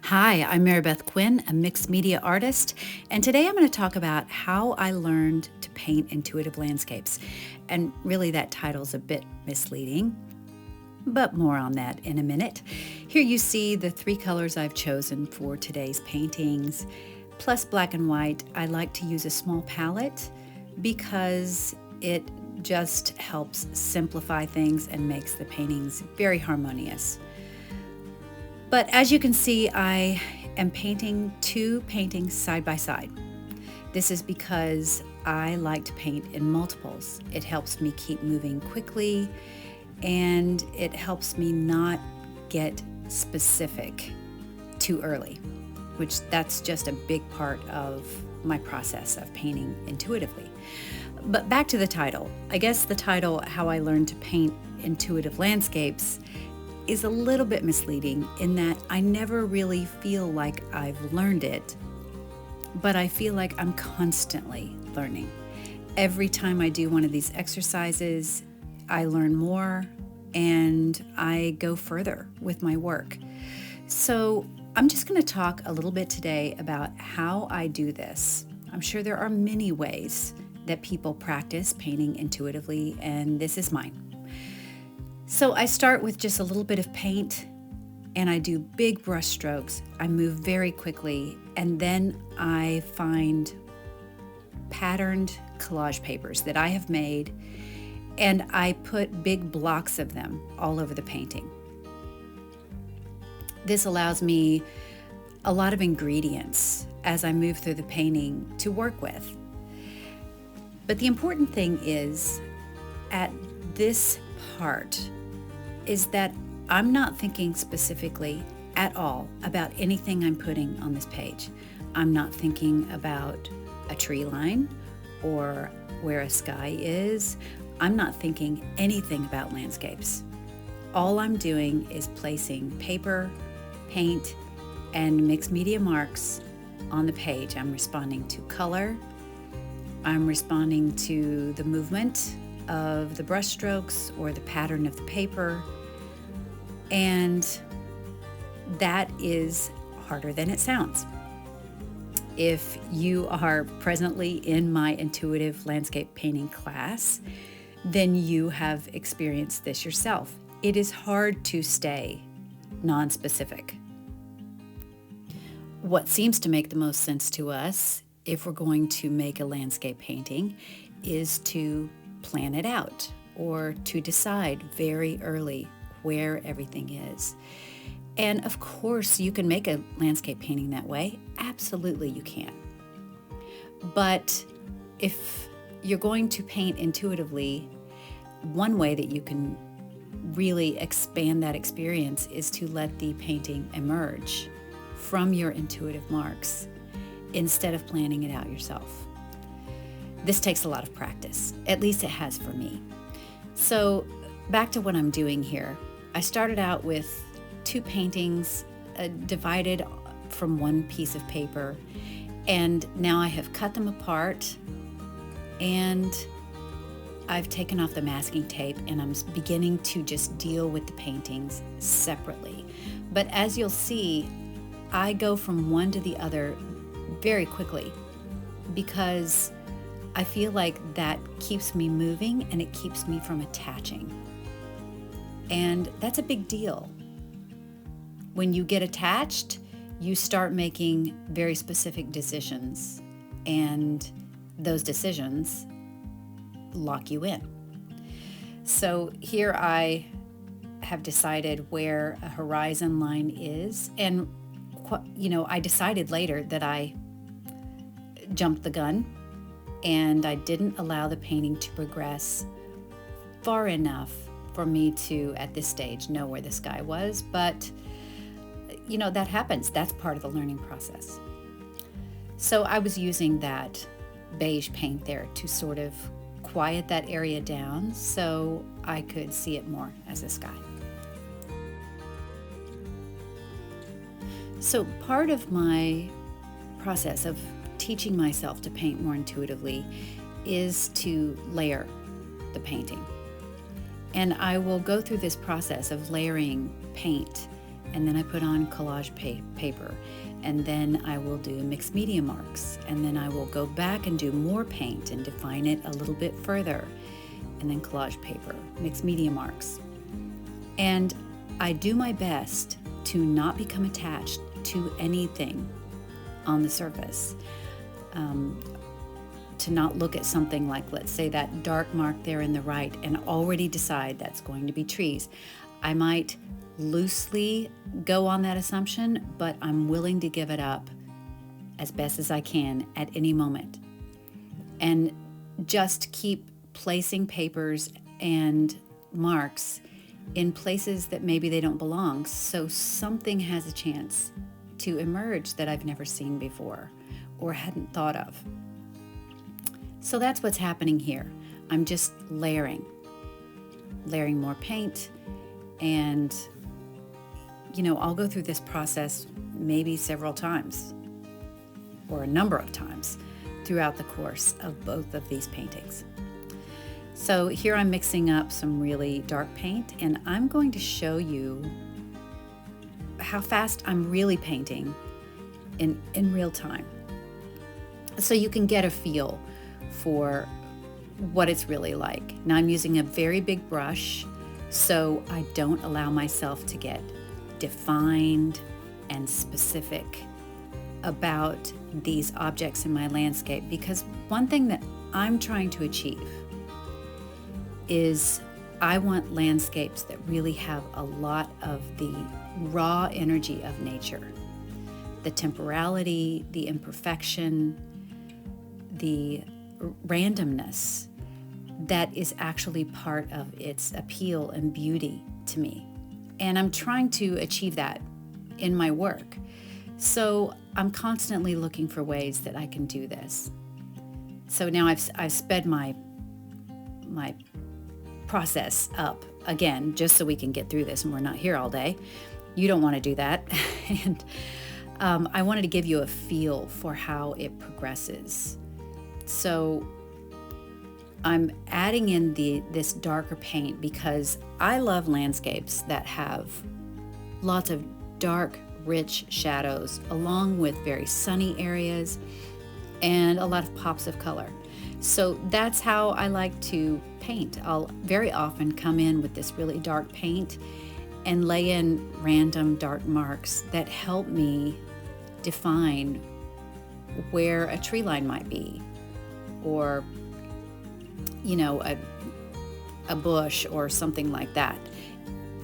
Hi, I'm Mary Beth Quinn, a mixed media artist, and today I'm going to talk about how I learned to paint intuitive landscapes. And really, that title's a bit misleading, but more on that in a minute. Here you see the three colors I've chosen for today's paintings, plus black and white. I like to use a small palette because it just helps simplify things and makes the paintings very harmonious. But as you can see, I am painting two paintings side by side. This is because I like to paint in multiples. It helps me keep moving quickly, and it helps me not get specific too early, which that's just a big part of my process of painting intuitively. But back to the title. I guess the title, How I Learned to Paint Intuitive Landscapes, is a little bit misleading in that I never really feel like I've learned it, but I feel like I'm constantly learning. Every time I do one of these exercises, I learn more and I go further with my work. So I'm just going to talk a little bit today about how I do this. I'm sure there are many ways that people practice painting intuitively, and this is mine. So I start with just a little bit of paint and I do big brush strokes. I move very quickly, and then I find patterned collage papers that I have made, and I put big blocks of them all over the painting. This allows me a lot of ingredients as I move through the painting to work with. But the important thing is, at this part, is that I'm not thinking specifically at all about anything I'm putting on this page. I'm not thinking about a tree line or where a sky is. I'm not thinking anything about landscapes. All I'm doing is placing paper, paint, and mixed media marks on the page. I'm responding to color. I'm responding to the movement of the brush strokes or the pattern of the paper. And that is harder than it sounds. If you are presently in my intuitive landscape painting class, then you have experienced this yourself. It is hard to stay non-specific. What seems to make the most sense to us, if we're going to make a landscape painting, is to plan it out or to decide very early where everything is. And of course, you can make a landscape painting that way. Absolutely, you can. But if you're going to paint intuitively, one way that you can really expand that experience is to let the painting emerge from your intuitive marks instead of planning it out yourself. This takes a lot of practice, at least it has for me. So back to what I'm doing here. I started out with two paintings divided from one piece of paper, and now I have cut them apart and I've taken off the masking tape, and I'm beginning to just deal with the paintings separately. But as you'll see, I go from one to the other very quickly because I feel like that keeps me moving and it keeps me from attaching. And that's a big deal. When you get attached, you start making very specific decisions, and those decisions lock you in. So here I have decided where a horizon line is, and I decided later that I jumped the gun and I didn't allow the painting to progress far enough for me to, at this stage, know where the sky was. But, that happens. That's part of the learning process. So I was using that beige paint there to sort of quiet that area down so I could see it more as a sky. So part of my process of teaching myself to paint more intuitively is to layer the painting. And I will go through this process of layering paint and then I put on collage paper, and then I will do mixed media marks, and then I will go back and do more paint and define it a little bit further, and then collage paper, mixed media marks. And I do my best to not become attached to anything on the surface. To not look at something like, let's say, that dark mark there in the right and already decide that's going to be trees. I might loosely go on that assumption, but I'm willing to give it up as best as I can at any moment. And just keep placing papers and marks in places that maybe they don't belong, so something has a chance to emerge that I've never seen before or hadn't thought of. So that's what's happening here. I'm just layering more paint, and I'll go through this process maybe several times or a number of times throughout the course of both of these paintings. So here I'm mixing up some really dark paint, and I'm going to show you how fast I'm really painting in real time, so you can get a feel for what it's really like. Now I'm using a very big brush, so I don't allow myself to get defined and specific about these objects in my landscape, because one thing that I'm trying to achieve is I want landscapes that really have a lot of the raw energy of nature, the temporality, the imperfection, the randomness that is actually part of its appeal and beauty to me. And I'm trying to achieve that in my work. So I'm constantly looking for ways that I can do this. So now I've sped my process up again, just so we can get through this and we're not here all day. You don't want to do that. And I wanted to give you a feel for how it progresses. So I'm adding in this darker paint because I love landscapes that have lots of dark, rich shadows, along with very sunny areas and a lot of pops of color. So that's how I like to paint. I'll very often come in with this really dark paint and lay in random dark marks that help me define where a tree line might be, or a bush or something like that.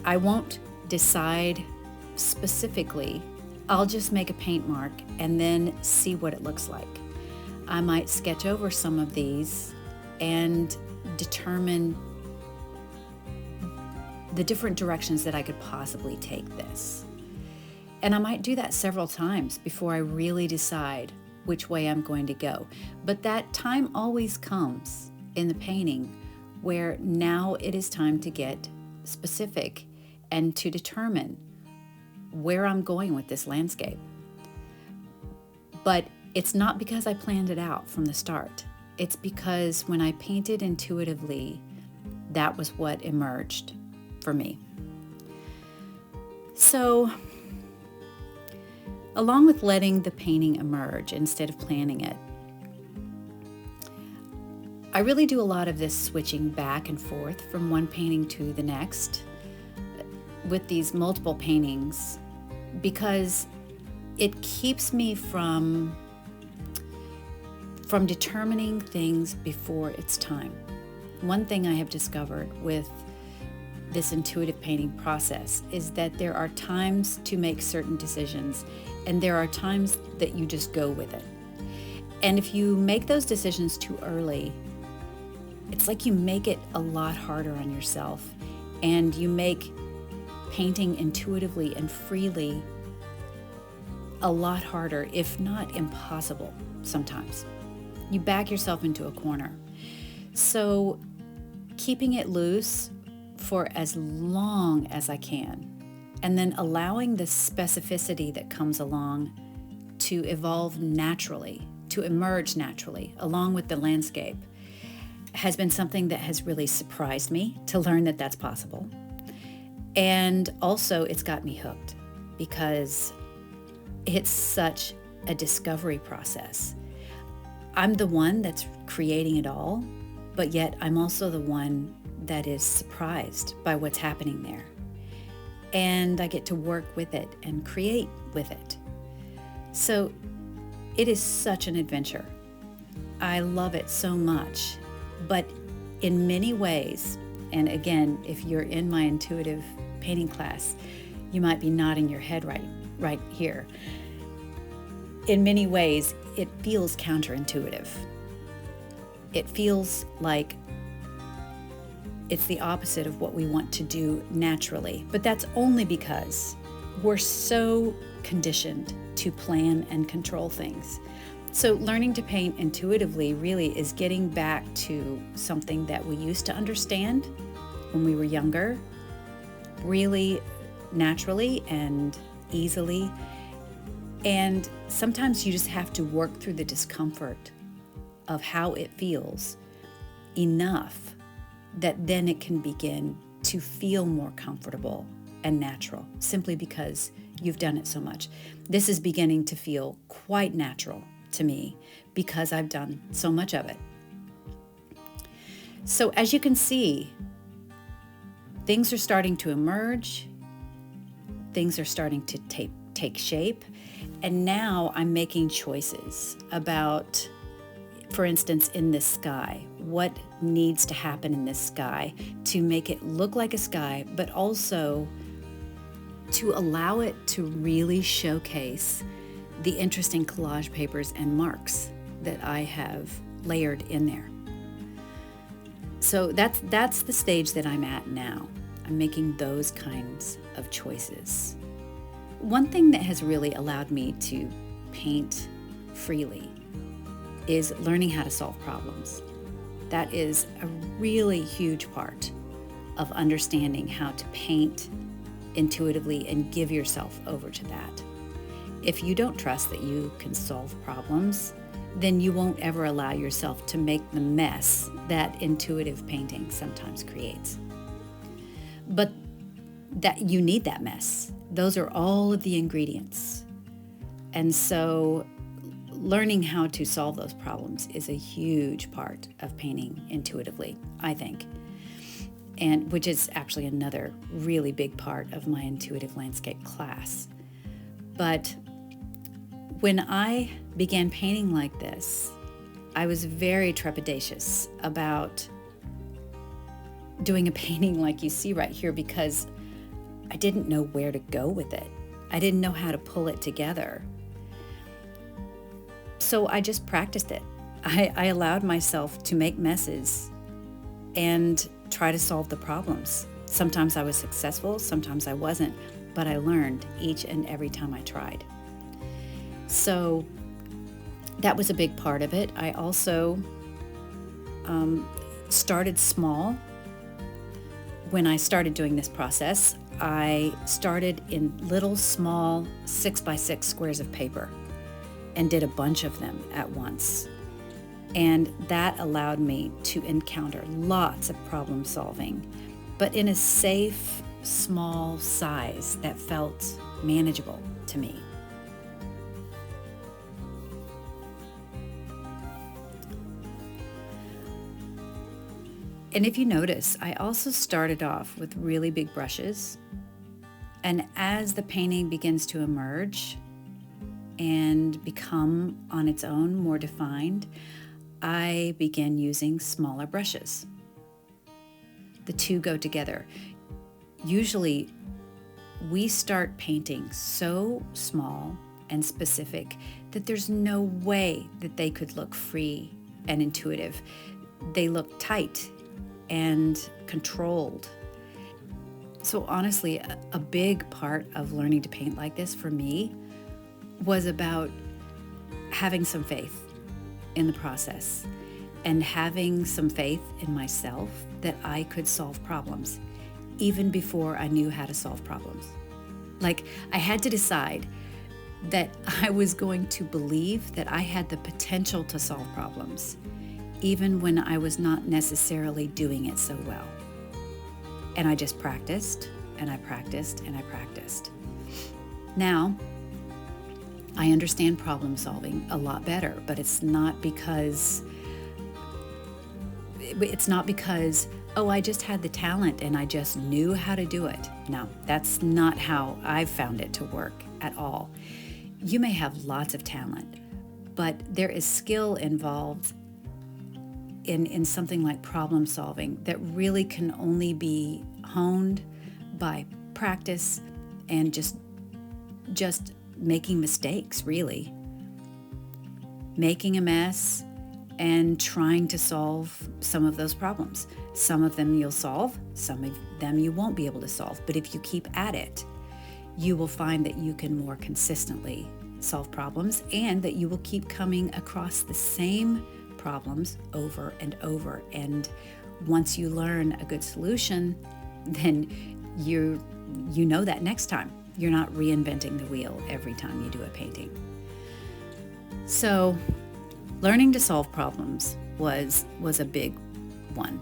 I won't decide specifically. I'll just make a paint mark and then see what it looks like. I might sketch over some of these and determine the different directions that I could possibly take this. And I might do that several times before I really decide which way I'm going to go. But that time always comes in the painting where now it is time to get specific and to determine where I'm going with this landscape. But it's not because I planned it out from the start. It's because when I painted intuitively, that was what emerged for me. So, along with letting the painting emerge instead of planning it, I really do a lot of this switching back and forth from one painting to the next with these multiple paintings, because it keeps me from determining things before it's time. One thing I have discovered with this intuitive painting process is that there are times to make certain decisions, and there are times that you just go with it. And if you make those decisions too early, it's like you make it a lot harder on yourself, and you make painting intuitively and freely a lot harder, if not impossible sometimes. You back yourself into a corner. So keeping it loose for as long as I can, and then allowing the specificity that comes along to evolve naturally, to emerge naturally, along with the landscape, has been something that has really surprised me to learn that that's possible. And also, it's got me hooked. because it's such a discovery process. I'm the one that's creating it all, but yet I'm also the one that is surprised by what's happening there. And I get to work with it and create with it. So it is such an adventure. I love it so much, but in many ways, and again, if you're in my intuitive painting class, you might be nodding your head right here. In many ways, it feels counterintuitive. It feels like it's the opposite of what we want to do naturally, but that's only because we're so conditioned to plan and control things. So learning to paint intuitively really is getting back to something that we used to understand when we were younger, really naturally and easily. And sometimes you just have to work through the discomfort of how it feels enough that then it can begin to feel more comfortable and natural, simply because you've done it so much. This is beginning to feel quite natural to me because I've done so much of it. So as you can see, things are starting to emerge, things are starting to take shape, and now I'm making choices about, for instance, in this sky, what needs to happen in this sky to make it look like a sky, but also to allow it to really showcase the interesting collage papers and marks that I have layered in there. So that's the stage that I'm at now. I'm making those kinds of choices. One thing that has really allowed me to paint freely is learning how to solve problems. That is a really huge part of understanding how to paint intuitively and give yourself over to that. If you don't trust that you can solve problems, then you won't ever allow yourself to make the mess that intuitive painting sometimes creates. But that you need that mess. Those are all of the ingredients. And so learning how to solve those problems is a huge part of painting intuitively, I think. And which is actually another really big part of my intuitive landscape class. But when I began painting like this, I was very trepidatious about doing a painting like you see right here because I didn't know where to go with it. I didn't know how to pull it together. So I just practiced it. I allowed myself to make messes and try to solve the problems. Sometimes I was successful, sometimes I wasn't, but I learned each and every time I tried. So that was a big part of it. I also started small. When I started doing this process, I started in little small 6x6 squares of paper and did a bunch of them at once. And that allowed me to encounter lots of problem solving, but in a safe, small size that felt manageable to me. And if you notice, I also started off with really big brushes. And as the painting begins to emerge and become on its own more defined, I begin using smaller brushes. The two go together. Usually, we start painting so small and specific that there's no way that they could look free and intuitive. They look tight and controlled. So honestly, a big part of learning to paint like this for me was about having some faith in the process and having some faith in myself that I could solve problems even before I knew how to solve problems. Like, I had to decide that I was going to believe that I had the potential to solve problems even when I was not necessarily doing it so well. And I just practiced, and I practiced, and I practiced. Now, I understand problem solving a lot better, but it's not because, oh, I just had the talent and I just knew how to do it. No, that's not how I've found it to work at all. You may have lots of talent, but there is skill involved in something like problem solving that really can only be honed by practice and just making mistakes, really. Making a mess and trying to solve some of those problems. Some of them you'll solve, some of them you won't be able to solve. But if you keep at it, you will find that you can more consistently solve problems, and that you will keep coming across the same problems over and over. And once you learn a good solution, then you know that next time. You're not reinventing the wheel every time you do a painting. So learning to solve problems was a big one.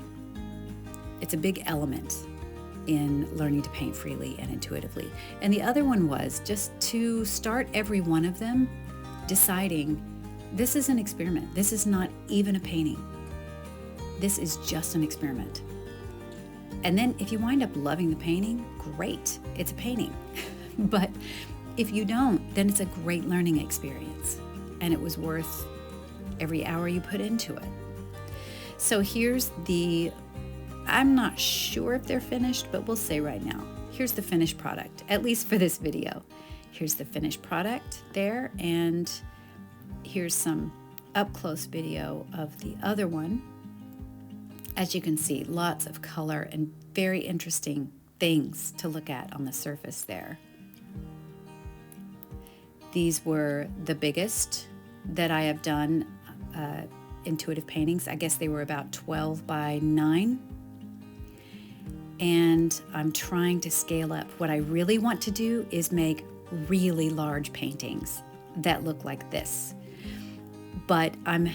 It's a big element in learning to paint freely and intuitively. And the other one was just to start every one of them deciding, this is an experiment. This is not even a painting. This is just an experiment. And then if you wind up loving the painting, great, it's a painting. But if you don't, then it's a great learning experience, and it was worth every hour you put into it. So I'm not sure if they're finished, but we'll say right now, here's the finished product, at least for this video. Here's the finished product there, and here's some up-close video of the other one. As you can see, lots of color and very interesting things to look at on the surface there. These were the biggest that I have done intuitive paintings. I guess they were about 12 by 9. And I'm trying to scale up. What I really want to do is make really large paintings that look like this. But I'm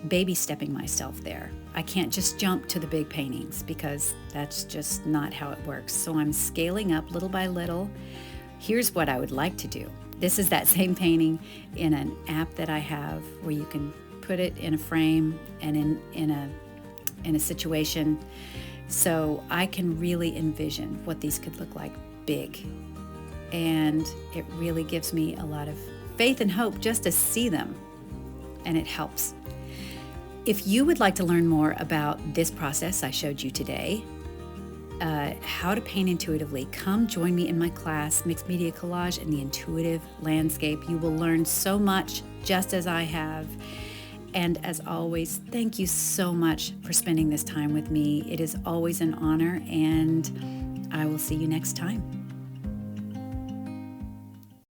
baby stepping myself there. I can't just jump to the big paintings because that's just not how it works. So I'm scaling up little by little. Here's what I would like to do. This is that same painting in an app that I have where you can put it in a frame and in a situation, so I can really envision what these could look like big. And it really gives me a lot of faith and hope just to see them, and it helps. If you would like to learn more about this process I showed you today, how to paint intuitively, come join me in my class, Mixed Media Collage and the Intuitive Landscape. You will learn so much, just as I have. And as always, thank you so much for spending this time with me. It is always an honor, and I will see you next time.